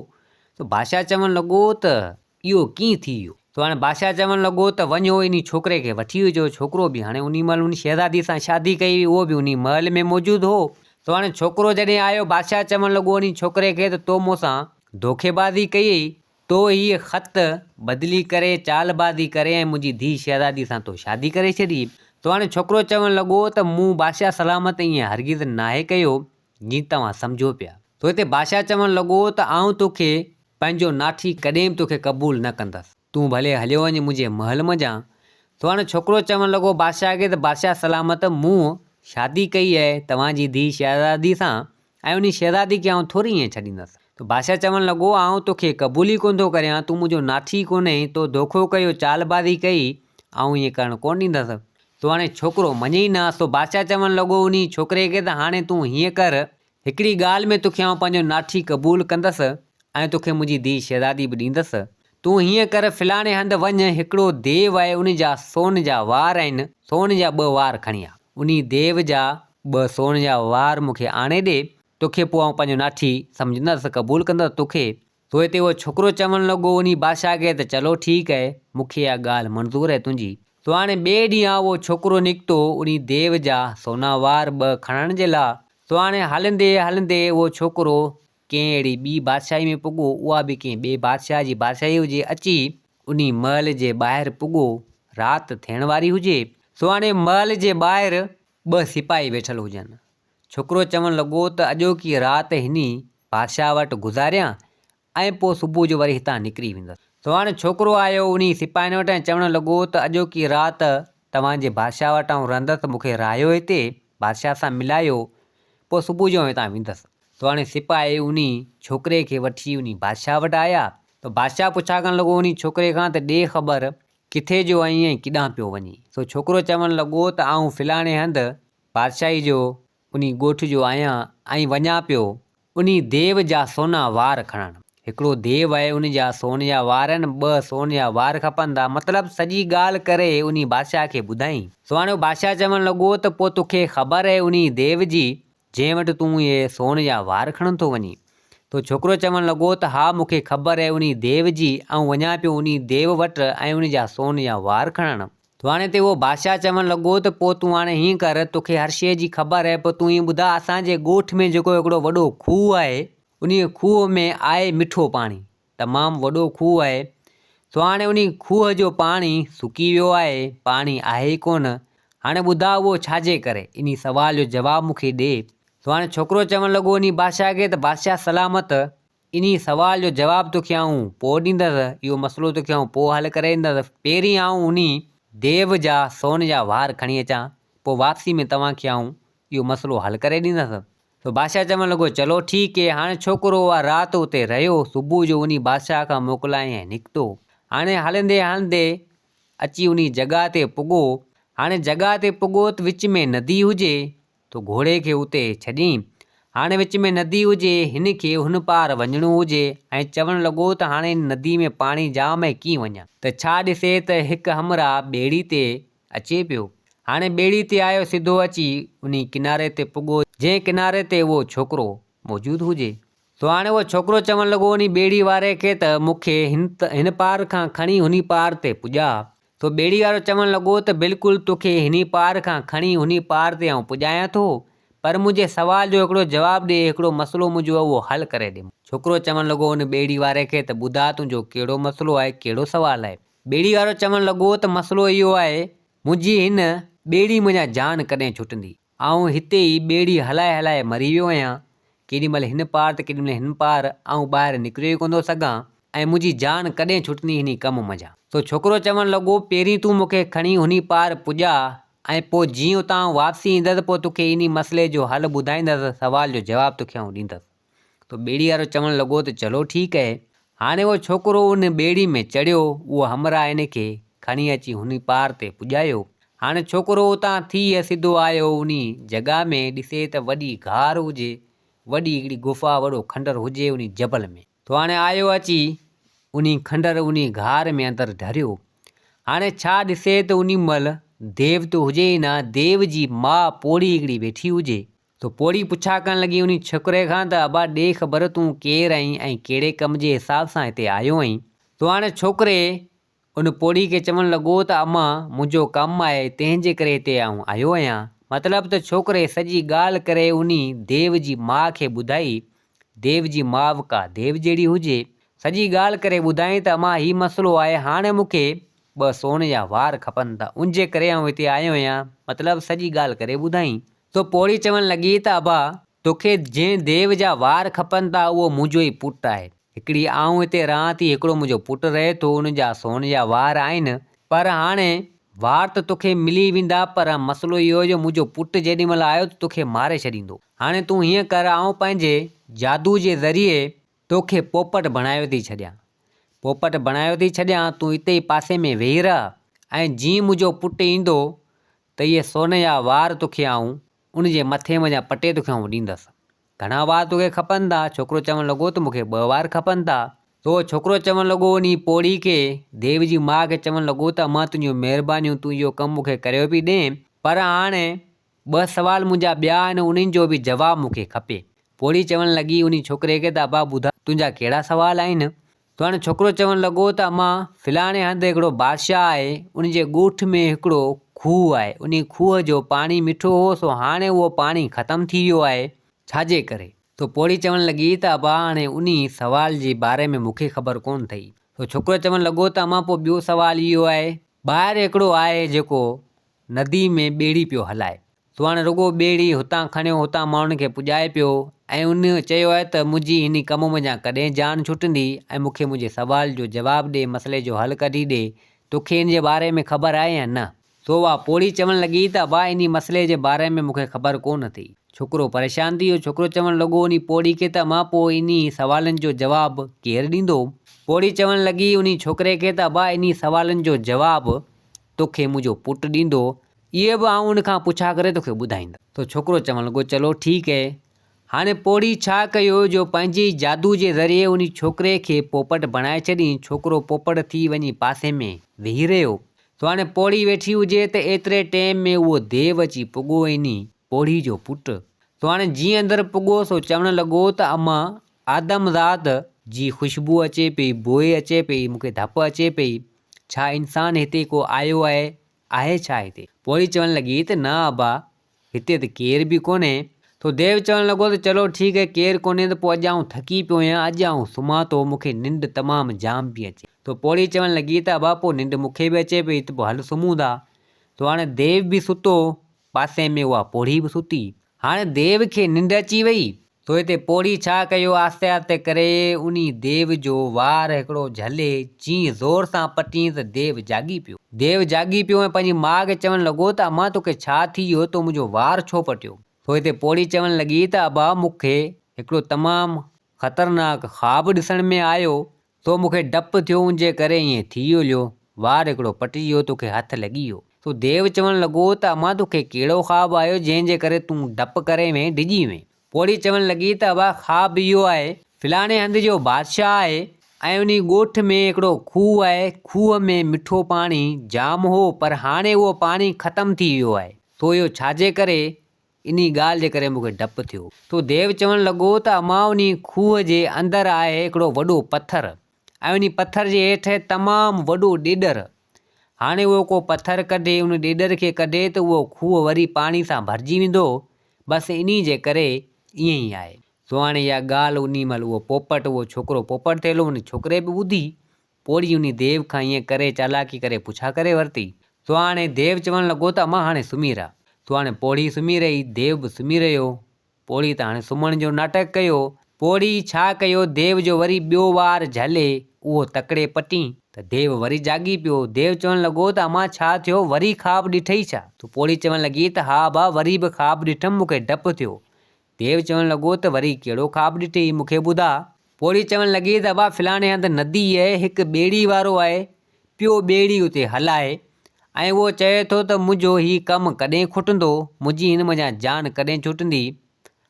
तो बादशाह चवणु लॻो त इहो कीअं थी वियो। तो हाणे बादशाह चवणु लॻो त वञो इन छोकिरे खे वठी अचो। छोकिरो बि हाणे उन महिल उन शहज़ादी सां शादी कई हुई, उहो बि उन महल में मौजूदु हो। तो हाणे छोकिरो जॾहिं आयो बादशाह चवणु लॻो उन छोकिरे खे त तो मूंसां धोखेबाज़ी कई, तो हीअ ख़त बदिली करे चालबाज़ी करे ऐं मुंहिंजी धीउ शहज़ादी सां तो शादी करे छॾी। तो हाणे छोकिरो चवणु लॻो त मूं बादशाह सलामत ईअं हरगिज़ नाहे कयो जीअं तव्हां सम्झो पिया। तो हिते बादशाह चवणु लॻो त आउं तोखे पंहिंजो नाठी कॾहिं बि तोखे क़बूल न कंदसि, तूं भले हलियो वञ मुंहिंजे महल मंझां। तो हाणे छोकिरो चवणु लॻो बादशाह खे त बादशाह सलामत मूं शादी कई आहे तव्हांजी धीउ शहज़ादी सां ऐं उन शहज़ादी खे आउं थोरी ईअं छॾींदसि। तो बादशाह चवणु लॻो आउं तोखे क़बूल ई कोन थो करियां, तूं मुंहिंजो नाठी कोन्हे, तो धोखो कयो चालबाज़ी कई, आउं ईअं करणु कोन ॾींदसि। तो हाणे छोकिरो मञे ई न। तो बादशाह चवणु लॻो उन छोकिरे खे त हाणे तूं हीअं कर, हिकिड़ी ॻाल्हि में तोखे आउं पंहिंजो नाठी क़बूल कंदसि ऐं तोखे मुंहिंजी धीउ शहज़ादी बि ॾींदसि। तूं हीअं कर, फलाणे हंधि वञ, हिकिड़ो देव आहे, उन जा सोन जा वार आहिनि, सोन जा 2 वार खणी आ, उन देव जा 2 सोन जा वार मूंखे आणे ॾे, तोखे पोइ आउं पंहिंजो नाठी सम्झंदसि, क़बूल कंदसि तोखे। तो हिते उहो छोकिरो चवणु लॻो उन बादशाह खे त चलो ठीकु आहे, मूंखे इहा ॻाल्हि मंज़ूरु आहे तुंहिंजी। तो हाणे ॿिए ॾींहुं उहो छोकिरो निकितो उन देव जा सोना वार 2 खणण जे लाइ। तो हाणे हलंदे हलंदे उहो छोकिरो कंहिं अहिड़ी ॿी बादशाही में पुॻो, उहा बि कंहिं ॿिए बादशाह जी बादशाही हुजे। अची उन महल जे ॿाहिरि पुॻो, राति थियण वारी हुजे। सो हाणे महल जे ॿाहिरि 2 सिपाही वेठल हुजनि। छोकिरो चवणु लॻो त अॼोकी राति हिन बादशाह वटि गुज़ारियां ऐं पोइ सुबुह जो वरी हितां निकिरी वेंदसि। तो हाणे छोकिरो आयो उन सिपाहियुनि वटि ऐं चवणु लॻो त अॼोकी राति तव्हांजे बादशाह वटि आउं रहंदसि, मूंखे रहायो हिते, बादशाह सां मिलायो, पोइ सुबुह जो हितां वेंदसि। तो हाणे सिपाही उन छोकिरे खे वठी उन बादशाह वटि आया। तो बादशाह पुछा करणु लॻो उन छोकिरे खां त ॾे ख़बर किथे जो आई ऐं किॾां पियो वञे। सो छोकिरो चवणु लॻो त आउं फलाणे हंधि बादशाही जो उन ॻोठ जो आहियां ऐं वञा पियो उन देव जा सोना वार खणणु। हिकिड़ो देव आहे, उन जा सोन जा वार आहिनि, 2 सोन जा वार खपंदा, मतिलबु सॼी ॻाल्हि करे उन बादशाह खे ॿुधाई। सो हाणे बादशाह चवणु लॻो त पोइ तोखे ख़बर आहे उन देव जी जंहिं वटि तूं इहे सोन जा वार खणण थो वञी। तो छोकिरो चवणु लॻो त हा मूंखे ख़बर आहे उन देव जी, ऐं वञा पियो उन देव वटि ऐं उन जा सोन जा वार खणणु। तो हाणे ते उहो बादशाह चवणु लॻो त पोइ तूं हाणे हीअं कर, तोखे हर शइ जी ख़बर आहे, पोइ तूं ईअं ॿुधा असांजे ॻोठ में जेको हिकिड़ो वॾो खूह आहे, उन खूह में आहे मिठो पाणी, तमामु वॾो खूह आहे। सो हाणे उन खूह जो पाणी सुकी वियो आहे, पाणी आहे ई कोन, हाणे ॿुधा उहो छाजे करे, इन सवाल जो जवाबु मूंखे ॾे। तो हाणे छोकिरो चवणु लॻो उन बादशाह खे त बादशाह सलामत, इन सवाल जो जवाबु तोखे आउं पोइ ॾींदसि, इहो मसइलो तोखे आउं पोइ हल करे ॾींदसि, पहिरीं आउं उन देव जा सोन जा वार खणी अचां, पोइ वापसी में तव्हांखे आउं इहो मसइलो हल करे ॾींदसि। तो बादशाह चवणु लॻो चलो ठीकु आहे। हाणे छोकिरो उहा राति उते रहियो, सुबुह जो उन बादशाह खां मोकिलाए ऐं निकितो। हाणे हलंदे हलंदे अची उन जॻह ते पुॻो। हाणे जॻह ते पुॻो त विच में नदी हुजे, तो घोड़े खे उते छॾियईं। हाणे विच में नदी हुजे, हिन खे हुन पार वञिणो हुजे ऐं चवणु लॻो त हाणे नदी में पाणी जाम आहे, कीअं वञा। त छा ॾिसे त हिकु हमराह ॿेड़ी ते अचे पियो हाणे ॿेड़ी ते आयो सिधो अची उन किनारे ते पुॻो जंहिं किनारे ते उहो छोकिरो मौजूदु हुजे। तो हाणे उहो छोकिरो चवणु लॻो उन ॿेड़ी वारे खे त मूंखे हिन पार खां खणी हुन पार ते पुॼा। तो ॿेड़ी वारो चवणु लॻो त बिल्कुलु तोखे हिन पार खां खणी हुन पार ते आउं पुॼायां थो, पर मुंहिंजे सवाल जो हिकिड़ो जवाबु ॾे, हिकिड़ो मसइलो मुंहिंजो उहो हल करे ॾे। छोकिरो चवणु लॻो उन ॿेड़ी वारे खे त ॿुधा तुंहिंजो कहिड़ो मसइलो आहे, कहिड़ो सुवालु आहे। ॿेड़ी वारो चवणु लॻो त मसइलो इहो आहे, मुंहिंजी हिन ॿेड़ी मुंहिंजा जान कॾहिं छुटंदी। ऐं हिते ई ॿेड़ी हलाए हलाए मरी वियो आहियां, केॾीमहिल हिन पार त केॾीमहिल हिन पार, ऐं ॿाहिरि निकिरी कोन थो सघां, ऐं मुंहिंजी जान कॾहिं छुटंदी हिन कम मंझां। तो छोकिरो चवणु लॻो पहिरीं तूं मूंखे खणी हुन पार पुॼा, ऐं पोइ जीअं उतां वापसी ईंदसि पोइ तोखे इन मसइले जो हल ॿुधाईंदसि, सवाल जो जवाबु तोखे आउं ॾींदसि। तो ॿेड़ी वारो चवणु लॻो त चलो ठीकु आहे। हाणे उहो छोकिरो उन ॿेड़ी में चढ़ियो, उहो हमरा इन खे खणी अची हुन पार ते पुॼायो। हाणे छोकिरो उतां थी सिधो आयो उन जॻह में, ॾिसे त वॾी घार हुजे, वॾी हिकिड़ी गुफ़ा, वॾो खंडर हुजे उन जबल में। तो हाणे आयो अची उन खंडर उन घार में अंदरि ढरियो। हाणे छा ॾिसे त उन महिल देव त हुजे ई न, देव जी माउ पोड़ी हिकिड़ी वेठी हुजे। तो पोड़ी पुछा करणु लॻी उन छोकिरे खां त अबा ॾे ख़बर तूं केरु आहीं ऐं कहिड़े कम जे हिसाब सां हिते आयो आहीं। तो हाणे छोकिरे उन पोड़ी खे चवणु लॻो त अम्मा मुंहिंजो कमु आहे, तंहिंजे करे हिते आउं आयो आहियां। मतिलबु त छोकिरे सॼी ॻाल्हि करे उन देव जी माउ खे ॿुधाई। देव जी माउ का देव जहिड़ी हुजे, सॼी ॻाल्हि करे ॿुधाई त अम्मा हीउ मसइलो आहे, हाणे मूंखे 2 सोन जा वार खपनि था, उनजे करे आउं हिते आयो आहियां। मतिलबु सॼी ॻाल्हि करे ॿुधाई। तो पोड़ी चवणु लॻी त अबा तोखे जंहिं देव जा वार खपनि था उहो मुंहिंजो ई पुटु आहे। हिकिड़ी आउं हिते रहां थी, हिकिड़ो मुंहिंजो पुटु रहे थो, उन जा सोन जा वार आहिनि, पर हाणे वार त तोखे मिली वेंदा, पर मसइलो इहो जो मुंहिंजो पुटु जेॾी महिल आयो त तोखे मारे छॾींदो। हाणे तूं हीअं कर, आउं पंहिंजे जादू जे ज़रिए तोखे पोपट बणायो थी छॾियां। पोपट बणायो थी छॾियां, तूं हिते ई पासे में वेही रह, ऐं जीअं मुंहिंजो पुटु ईंदो त इहे सोन जा वार तोखे आउं उनजे मथे मञा पटे तोखे आउं ॾींदसि। घणा वार तोखे खपनि था? छोकिरो चवणु लॻो त मूंखे 2 वार खपनि था। तो छोकिरो चवणु लॻो उन पोड़ी खे, देव जी माउ खे चवणु लॻो त अम्मा तुंहिंजियूं महिरबानियूं, तूं इहो कमु मूंखे करे बि ॾे, पर हाणे 2 सवाल मुंहिंजा ॿिया आहिनि, उन्हनि जो बि जवाबु मूंखे खपे। पोड़ी चवणु लॻी उन छोकिरे खे त अबा ॿुधा तुंहिंजा कहिड़ा सवाल आहिनि। तो हाणे छोकिरो चवणु लॻो त अम्मा फलाणे हंधि हिकिड़ो बादशाह आहे, उनजे ॻोठ में हिकिड़ो खूह आहे, उन खूह जो पाणी मिठो हो, सो हाणे उहो पाणी ख़तमु थी वियो आहे, छाजे करे? तो पोड़ी चवणु लॻी त अबा हाणे उन सवाल जे बारे में मूंखे ख़बर कोन अथई। तो छोकिरो चवणु लॻो त अम्मा पोइ ॿियो सवाल इहो आहे, ॿाहिरि हिकिड़ो आहे जेको नदी में ॿेड़ी पियो हलाए। तो हाणे रुॻो ॿेड़ी हुतां खणियो, हुतां माण्हुनि खे पुॼाए पियो, ऐं उन चयो आहे त मुंहिंजी हिन कम मंझां कॾहिं जान छुटंदी, ऐं मूंखे मुंहिंजे सवाल जो जवाबु ॾे, मसइले जो हल कढी ॾे। तोखे इन जे बारे में ख़बर आहे या न? तो उहा पोड़ी चवणु लॻी त अबा इन मसइले जे बारे में मूंखे ख़बर कोन अथई। छोकिरो परेशान थी वियो। छोकिरो चवणु लॻो उन पोड़ी खे त अम्मा पोइ इन सवालनि जो जवाबु केरु ॾींदो? पोड़ी चवणु लॻी उन छोकिरे खे त अबा इन सवालनि जो जवाबु तोखे मुंहिंजो पुटु ॾींदो, इहे बि आउं उनखां पुछा करे तोखे ॿुधाईंदुमि। तो छोकिरो चवणु लॻो चलो ठीकु आहे। हाणे पोड़ी छा कयो जो पंहिंजे जादू जे ज़रिए उन छोकिरे खे पोपट बणाए छॾियईं। छोकिरो पोपट थी वञी पासे में वेही रहियो। तो हाणे पोड़ी वेठी हुजे त एतिरे टाइम में उहो देव अची पुॻो इन पोड़ी जो पुटु। तो हाणे जीअं अंदरि पुॻो सो चवणु लॻो त अम्मा आदमज़ात जी ख़ुशबू अचे पई, बोए अचे पई, मूंखे धप अचे पई, छा इंसानु हिते को आयो आहे छा हिते? पोड़ी चवणु लॻी त न अबा हिते त केर बि कोन्हे। तो देव चवणु लॻो त चलो ठीकु आहे, केरु कोन्हे त पोइ अॼु आउं थकी पियो आहियां, अॼु आउं सुम्हां थो, मूंखे निंड तमामु जाम पई अचे। तो पोड़ी चवणु लॻी त अबा पोइ निंड मूंखे बि अचे पई, त पोइ हल सुम्हूं था। तो हाणे देव बि सुतो, पासे में उहा पोड़ी बि सुती। हाणे देव खे निंड अची वई। तो हिते पोड़ी छा कयो, आस्ते आस्ते करे उन देव जो वार हिकिड़ो झले, जीअं ज़ोर सां पटी त देव जाॻी पियो। देव जाॻी पियो ऐं पंहिंजी माउ खे चवणु लॻो त अम्मा तोखे छा थी वियो, तो मुंहिंजो वार छो पटियो? तो हिते पोड़ी चवणु लॻी त अबा मूंखे हिकिड़ो तमामु ख़तरनाक ख़्वाबु ॾिसण में आयो, तो मूंखे डपु थियो, उनजे करे ईअं थी वियो, वार हिकिड़ो पटिजी वियो, तोखे हथु लॻी वियो। तो देव चवणु लॻो त अम्मा तोखे कहिड़ो ख़्वाबु आयो जंहिंजे करे तूं डपु करे में डिॼी वें? पोड़ी चवणु लॻी त अबा ख़्वाबु इहो आहे, फलाणे हंधि जो बादशाह आहे ऐं उन ॻोठ में हिकिड़ो खूह आहे। खूह में मिठो पाणी जाम हो, पर हाणे उहो पाणी ख़तमु थी वियो आहे। तो इहो छाजे करे? इन ॻाल्हि जे करे मूंखे डपु थियो। तो देव चवणु लॻो त अमां उन खूह जे अंदरि आहे हिकिड़ो वॾो पत्थर, ऐं उन पत्थर जे हेठि तमामु वॾो ॾेॾर। हाणे उहो को पत्थर कढे, उन ॾेॾर खे कढे त उहो खूह वरी पाणी सां भरिजी वेंदो। बसि इन जे करे ईअं ई आहे। सो हाणे इहा ॻाल्हि उन महिल उहो छोकिरो पोपट थियलो, उन छोकिरे बि ॿुधी। पोड़ी उन देव खां ईअं करे चालाकी करे पुछा करे वरिती। सो हाणे देव चवणु लॻो त अमां हाणे सुम्ही रह। सो हाणे पोड़ी सुम्ही रही, देव बि सुम्ही रहियो। पोड़ी त हाणे सुम्हण जो नाटक कयो। पोड़ी छा कयो, देव जो वरी ॿियो वार झले, उहो तकिड़े पटी त देव वरी जागी पियो। देव चवणु लॻो त अमां छा थियो, वरी ख़्वाबु ॾिठई छा? तो पोड़ी चवणु लॻी त हा भाउ, वरी बि ख़्वाबु ॾिठमि, मूंखे डपु थियो। देव चवणु लॻो त वरी कहिड़ो ख़्वाबु ॾिठई, मूंखे ॿुधा। पोड़ी चवणु लॻी त भाउ, फलाणे हंधि नदी आहे, हिकु ॿेड़ी वारो आहे, पियो ॿेड़ी उते हलाए, ऐं उहो चए थो त मुंहिंजो हीउ कमु कॾहिं खुटंदो, मुंहिंजी हिन मञा जान कॾहिं छुटंदी,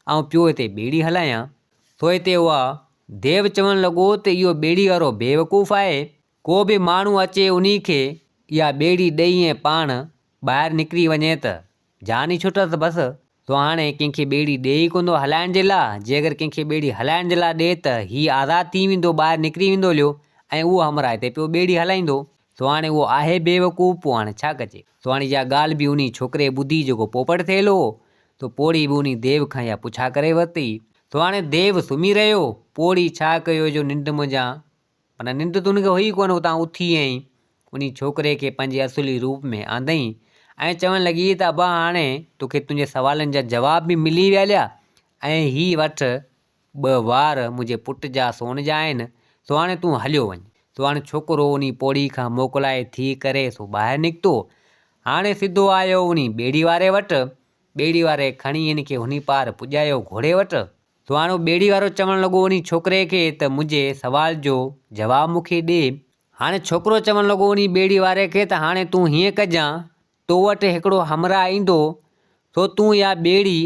ऐं पियो हिते ॿेड़ी हलायां। सो हिते उहा देव चवणु लॻो त इहो ॿेड़ी वारो बेवकूफ़ आहे। को बि माण्हू अचे उन खे इहा ॿेड़ी ॾेई ऐं पाण ॿाहिरि निकिरी वञे त जान ई छुटसि बसि। तो हाणे कंहिंखे ॿेड़ी ॾे ई कोन थो हलाइण जे लाइ। जे अगरि कंहिंखे ॿेड़ी हलाइण जे लाइ ॾे त हीउ आज़ादु थी वेंदो, ॿाहिरि निकिरी वेंदो लियो, ऐं उहो हमरा हिते पियो ॿेड़ी हलाईंदो। सो हाणे उहो आहे बेवकूफ़, पोइ हाणे छा कजे। सो हाणे इहा ॻाल्हि बि उन छोकिरे ॿुधी जेको पोपट थियलो। तो पोड़ी बि उन देव खां इहा पुछा करे वरिती। तो हाणे देव सुम्ही रहियो। पोड़ी छा कयो, जो निंड मुंझा माना निंड त उनखे हुई कोन, उतां उथी ऐं उन छोकिरे खे पंहिंजे असुली रूप में आंदई ऐं चवणु लॻी त अबा, हाणे तोखे तुंहिंजे सवालनि जा जवाब बि मिली विया, ऐं हीअ वठि 2 वार मुंहिंजे पुट जा सोन जा आहिनि। सो हाणे तूं हलियो वञ। सो हाणे छोकिरो उन पोड़ी खां मोकिलाए थी करे सो ॿाहिरि निकितो। हाणे सिधो आयो उन ॿेड़ी वारे वटि। ॿेड़ी वारे खणी हिन खे हुन पार पुॼायो घोड़े वटि। सो हाणे ॿेड़ी वारो चवणु लॻो उन छोकिरे खे त मुंहिंजे सवाल जो जवाबु मूंखे ॾे। हाणे छोकिरो चवणु लॻो उन ॿेड़ी वारे खे त हाणे तूं हीअं कजां, तो वटि हिकिड़ो हमरा ईंदो, सो तूं इहा ॿेड़ी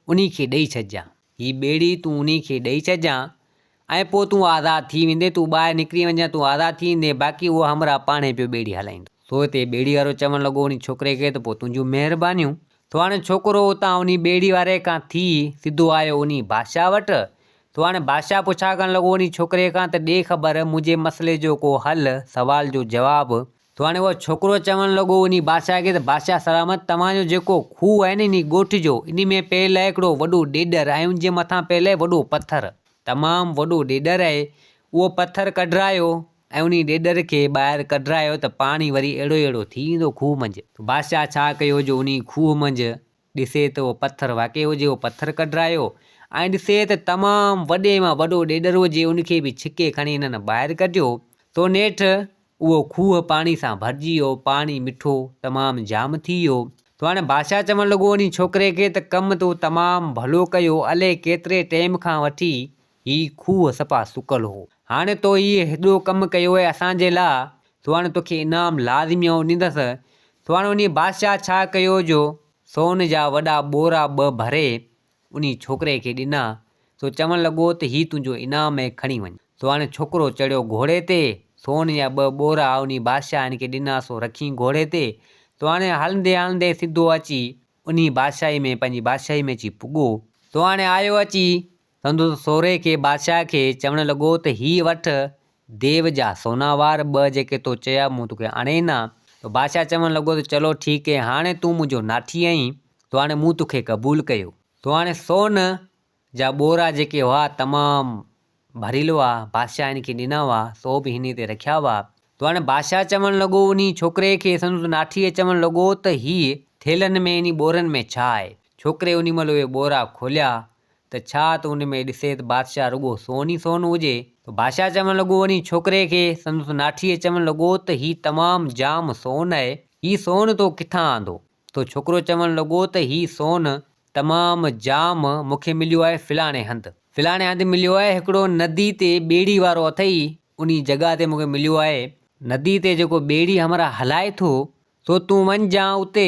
उन खे ॾेई छॾिजां। हीअ ॿेड़ी तूं उन खे ॾेई छॾिजां, ऐं पोइ तूं आज़ादु थी वेंदे, तूं ॿाहिरि निकिरी वञां, तूं आज़ादु थी वेंदे, बाक़ी उहो हमरा पाणे पियो ॿेड़ी हलाईंदो। सो हिते ॿेड़ी वारो चवणु लॻो उन छोकिरे खे त पोइ तुंहिंजूं महिरबानियूं। तो हाणे छोकिरो उतां उन ॿेड़ी वारे खां थी सिधो आयो उन बादशाह वटि। तो हाणे बादशाह पुछा करणु लॻो उन छोकिरे खां त ॾे ख़बर, मुंहिंजे मसइले जो को हल, सवाल जो जवाबु। तो हाणे उहो छोकिरो चवणु लॻो उन बादशाह खे त बादशाह सलामत, तव्हांजो जेको खूह आहे न इन ॻोठ जो, इन में पियल आहे हिकिड़ो वॾो ॾेॾर, ऐं उनजे मथां पियल आहे वॾो पत्थर, तमामु वॾो ॾेॾर आहे। उहो पत्थर कढरायो ऐं उन ॾेॾर खे ॿाहिरि कढरायो त पाणी वरी अहिड़ो थी वेंदो खूह मंझि। बादशाह छा कयो, जो उन खूह मंझि ॾिसे त उहो पत्थर वाक़ई हुजे, उहो पत्थर कढरायो ऐं ॾिसे त तमामु वॾे मां वॾो ॾेॾर हुजे, उनखे बि छिके खणी हिननि ॿाहिरि कढियो। तो नेठि उहो खूह पाणी सां भरिजी वियो, पाणी मिठो तमामु जाम थी वियो। तो हाणे बादशाह चवणु लॻो उन छोकिरे खे त कमु तो तमामु भलो कयो, अलाए केतिरे टाइम खां वठी हीउ खूह सफ़ा सुकल हो, हाणे तो हीउ हेॾो कमु कयो आहे असांजे लाइ, तो हाणे तोखे इनाम लाज़मी ॾींदसि। तो हाणे उन बादशाह छा कयो, जो सोन जा वॾा बोरा 2 भरे उन छोकिरे खे ॾिना। सो चवणु लॻो त हीउ तुंहिंजो इनाम आहे, खणी वञ। सो हाणे छोकिरो चढ़ियो घोड़े ते, सोन जा 2 बोरा उन बादशाह हिन खे ॾिना, सो रखी घोड़े ते। तो हाणे हलंदे हलंदे सिधो अची उन बादशाही में, पंहिंजी बादशाही में अची पुॻो। तो हाणे आयो अची संदसि सहुरे खे, बादशाह खे चवणु लॻो त हीअ वठि देव जा सोनावार 2 जेके तो चया, मूं तोखे आणे ॾिना। तो बादशाह चवणु लॻो त चलो ठीकु आहे, हाणे तूं मुंहिंजो नाठी आहीं, तो हाणे मूं तोखे क़बूलु कयो। तो हाणे सोन जा बोरा जेके हुआ तमामु भरियल हुआ, बादशाह हिन खे ॾिना हुआ, सो बि हिन ते रखिया हुआ। तो हाणे बादशाह चवणु लॻो उन छोकिरे खे, संदसि नाठीअ चवणु लॻो त हीअ थेलनि में, इन बोरनि में छा आहे। छोकिरे उन महिल उहे बोरा खोलिया त छा त उन में ॾिसे त बादशाह रुॻो सोन ई सोन हुजे। तो बादशाह चवणु लॻो उन छोकिरे खे, संदसि नाठीअ चवणु लॻो त हीउ तमामु जाम सोन आहे, हीउ सोन तो किथां आंदो। तो छोकिरो चवणु लॻो त हीउ सोन तमामु जाम मूंखे मिलियो आहे फलाणे हंधि मिलियो आहे, हिकिड़ो नदी ते ॿेड़ी वारो अथई, उन जॻह ते मूंखे मिलियो आहे। नदी ते जेको ॿेड़ी हमरा हलाए थो, सो तूं वञजां उते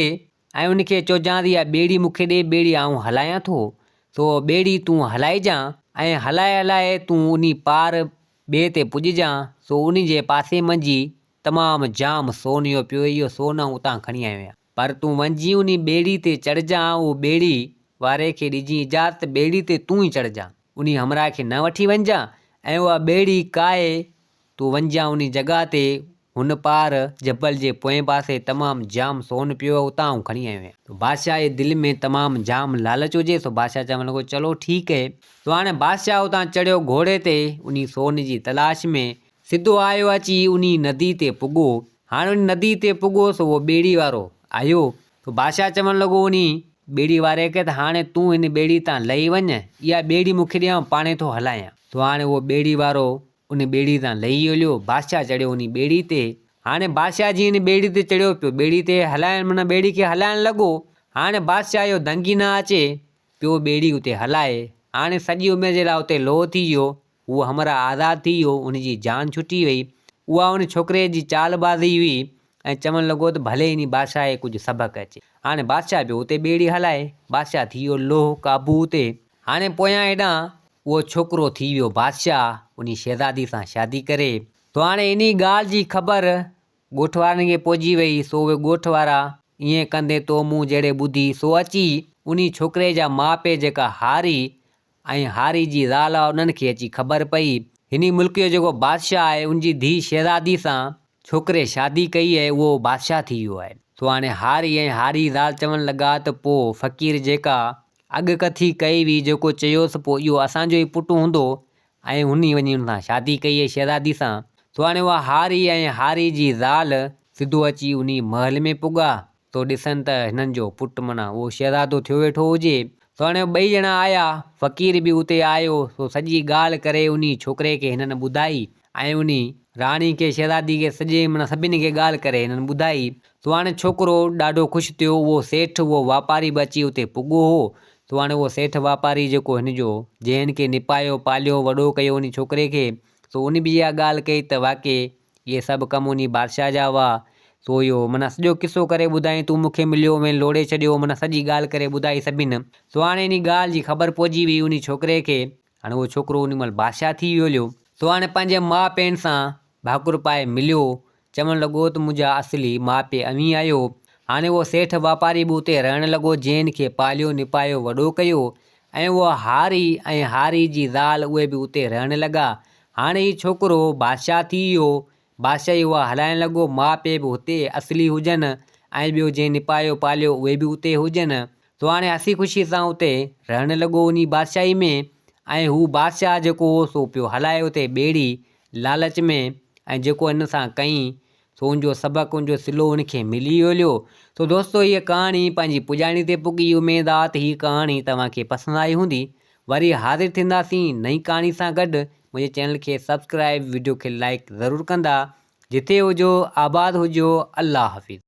ऐं उनखे चइजां त इहा ॿेड़ी मूंखे ॾे, ॿेड़ी आऊं हलायां थो। सो ॿेड़ी तूं हलाइजां, ऐं हलाए हलाए तूं उन पार ॿिए ते पुॼजां सो उन जे पासे मंझि तमामु जाम सोन पियो, इहो सोन उतां खणी आयो आहियां। पर तूं वञी उन ॿेड़ी ते चढ़जां, उहो ॿेड़ी वारे खे ॾिजी इजाज़त ॿेड़ी ते तूं ई चढ़जां, उन हमरा खे न वठी वञजां। ऐं उहा ॿेड़ी काए तूं वञजां उन जॻह ते, हुन पार जबल जे पोएं पासे तमामु जाम सोन पियो आहे, उतां खणी आयो आहियां। बादशाह जे दिलि में तमामु जाम लालच हुजे, सो बादशाह चवणु लॻो चलो ठीकु है। तो हाणे बादशाह उतां चढ़ियो घोड़े ते उन सोन जी तलाश में, सिधो आयो अची उन नदी ते पुॻो। हाणे उन नदी ते पुॻो सो उहो ॿेड़ी वारो आयो। तो बादशाह चवणु लॻो उन ॿेड़ी वारे खे, त हाणे तूं हिन ॿेड़ी तां लही वञ, इहा ॿेड़ी मूंखे ॾियां, पाणे थो हलायां। तो हाणे उहो ॿेड़ी वारो उन ॿेड़ी तां लही हलियो, बादशाह चढ़ियो उन ॿेड़ी ते। हाणे बादशाह जी हिन ॿेड़ी ते चढ़ियो पियो, ॿेड़ी ते हलाइण माना ॿेड़ी खे हलाइण लॻो। हाणे बादशाह जो दंगी न अचे पियो ॿेड़ी उते हलाए। हाणे सॼी उमिरि जे लाइ उते लोह थी वियो, उहो हमरा आज़ादु थी वियो, उनजी जान छुटी वई। उहा उन छोकिरे जी चालबाज़ी हुई ऐं चवणु लॻो त भले हिन बादशाह खे कुझु सबक़ु अचे। हाणे बादशाह पियो उते ॿेड़ी हलाए, बादशाह थी वियो लोह काबू ते। हाणे पोयां हेॾां उहो छोकिरो थी वियो बादशाह, उन शहज़ादी सां शादी करे। तो हाणे इन ॻाल्हि जी ख़बर ॻोठ वारनि खे पहुची वई। सो उहे ॻोठ वारा ईअं कंदे तो मूं जहिड़े ॿुधी सो अची उन छोकिरे जा माउ पीउ जेका हारी ऐं हारी जी ज़ाल आहे, उन्हनि खे अची ख़बर पई हिन मुल्क जो जेको बादशाह आहे उनजी धीउ शहज़ादी सां छोकिरे शादी कई आहे, उहो बादशाह थी वियो आहे। तो हाणे हारी ऐं हारी ज़ाल चवणु लॻा त पोइ फ़क़ीर जेका अॻकथी कई हुई, जेको चयोसि पोइ इहो असांजो ई पुटु हूंदो, ऐं हुन वञी हुन सां शादी कई आहे शहज़ादी सां। तो हाणे उहा हारी ऐं हारी जी ज़ाल सिधो अची उन महल में पुॻा। तो ॾिसनि त हिननि जो पुटु माना उहो शहज़ादो थियो वेठो हुजे। तो हाणे ॿई ॼणा आया, फ़क़ीर बि उते आयो। सो सॼी ॻाल्हि करे उन छोकिरे खे हिननि ॿुधाई ऐं उन राणी खे शहज़ादी खे सॼे माना सभिनी खे ॻाल्हि करे हिननि ॿुधाई। तो हाणे छोकिरो ॾाढो ख़ुशि थियो। उहो सेठ उहो वापारी बि अची उते पुॻो हो। तो हाणे उहो सेठ वापारी जेको हिन जो जंहिं खे निपायो पालियो वॾो कयो उन छोकिरे खे, सो उन बि इहा ॻाल्हि कई त वाक़ई इहे सभु कम उन बादशाह जा हुआ। सो इहो माना सॼो किसो करे ॿुधाई, तूं मूंखे मिलियो में लोड़े छॾियो, माना सॼी ॻाल्हि करे ॿुधाई सभिनि। सो हाणे इन ॻाल्हि जी ख़बर पहुची हुई उन छोकिरे खे। हाणे उहो छोकिरो उन महिल बादशाह थी वियो हुयो। सो हाणे पंहिंजे माउ पीउनि सां भाकुर पाए मिलियो, चवणु लॻो त मुंहिंजा असली माउ पीउ अमीं आहियो। हाणे उहो सेठ वापारी बि उते रहणु लॻो, जंहिं खे पालियो निपायो वॾो कयो। ऐं उहा हारी ऐं हारी जी ज़ाल उहे बि उते रहणु लॻा। हाणे हीउ छोकिरो बादशाह थी वियो, बादशाही उहा हलाइणु लॻो, माउ पीउ बि हुते असली हुजनि ऐं ॿियो जंहिं निपायो पालियो उहे बि उते हुजनि। तो हाणे हसी ख़ुशी सां उते रहणु लॻो उन बादशाही में। ऐं हू बादशाह जेको हो सो पियो हलाए उते ॿेड़ी लालच में, ऐं जेको हिन सां कईं सो उनजो सबक़ु उनजो सिलो उनखे मिली वियो। तो दोस्तो हीअ कहाणी पंहिंजी पुॼाणी ते पुॻी। उमेदु आहे त हीअ कहाणी तव्हांखे पसंदि आई हूंदी। वरी हाज़िर थींदासीं नई कहाणी सां गॾु। मुंहिंजे चैनल खे सब्सक्राइब, वीडियो खे लाइक ज़रूरु कंदा। जिथे हुजो आबाद हुजो। अल्लाह हाफ़िज़।